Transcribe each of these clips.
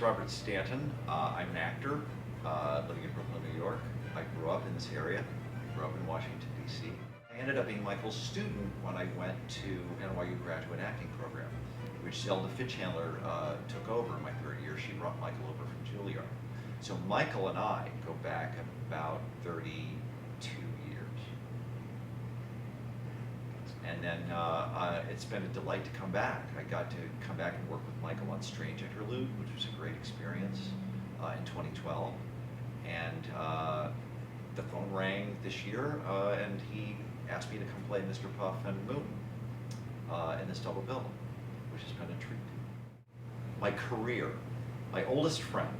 Robert Stanton. I'm an actor living in Brooklyn, New York. I grew up in this area. I grew up in Washington, D.C. I ended up being Michael's student when I went to NYU graduate acting program, which Zelda Fitchandler took over in my third year. She brought Michael over from Juilliard. So Michael and I go back about 32 years. And then it's been a delight to come back. I got to come back and work with Michael on Strange Interlude, which was a great experience in 2012. And the phone rang this year, and he asked me to come play Mr. Puff and Moon in this double bill, which has been a treat. My career, my oldest friend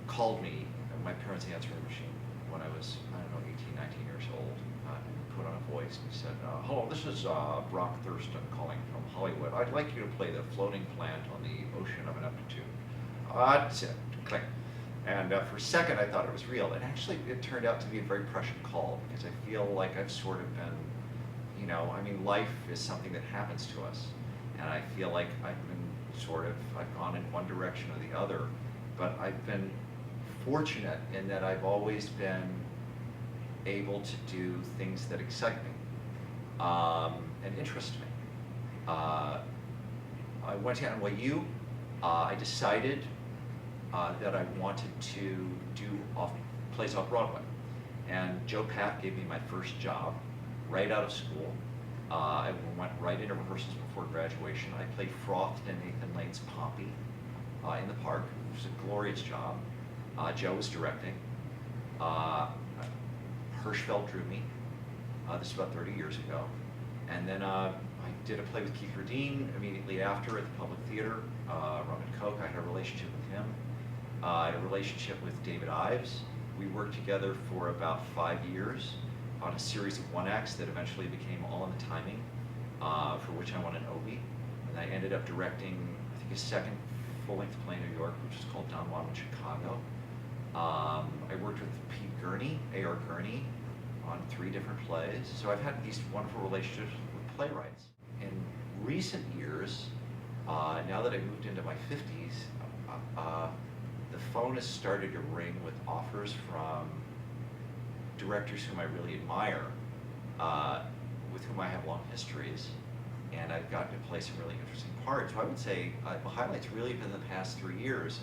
called me at my parents' answering machine when I was, 18, 19 years old, and put on a voice, and he said, hello, this is Brock Thurston calling from Hollywood. I'd like you to play the floating plant on the ocean of Neptune. That's it, click. And for a second I thought it was real, and actually it turned out to be a very prescient call, because I feel like I've sort of been, life is something that happens to us, and I feel like I've gone in one direction or the other, but I've been fortunate in that I've always been able to do things that excite me and interest me. I went to NYU. I decided that I wanted to do plays off Broadway, and Joe Papp gave me my first job right out of school. I went right into rehearsals before graduation. I played Froth in Nathan Lane's Pompey in the Park. It was a glorious job. Joe was directing. Hirschfeld drew me. This was about 30 years ago. And then I did a play with Keith Radine immediately after at the Public Theater. Rum and Coke, I had a relationship with him. I had a relationship with David Ives. We worked together for about 5 years on a series of one-acts that eventually became All in the Timing, for which I won an Obie. And I ended up directing, I think, a second full-length play in New York, which is called Don Juan in Chicago. I worked with Pete Gurney, A.R. Gurney, on 3 different plays. So I've had these wonderful relationships with playwrights. In recent years, now that I moved into my 50s, the phone has started to ring with offers from directors whom I really admire, with whom I have long histories, and I've gotten to play some really interesting parts. So I would say the highlights really been the past 3 years.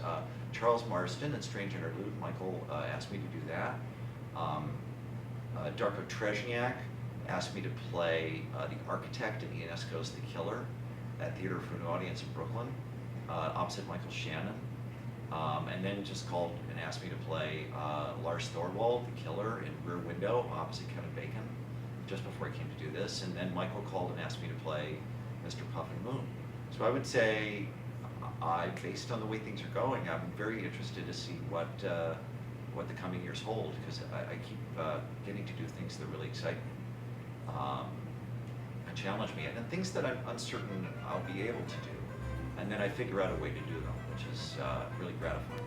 Charles Marsden in Strange Interlude, Michael asked me to do that. Darko Trezniak asked me to play the architect in Ionesco's The Killer at Theater for an Audience in Brooklyn, opposite Michael Shannon. And then just called and asked me to play Lars Thorwald, The Killer, in Rear Window, opposite Kevin Bacon, just before I came to do this. And then Michael called and asked me to play Mr. Puff and Moon. So I would say, based on the way things are going, I'm very interested to see what the coming years hold, because I keep getting to do things that really excite me and challenge me, and then things that I'm uncertain I'll be able to do. And then I figure out a way to do them, which is really gratifying.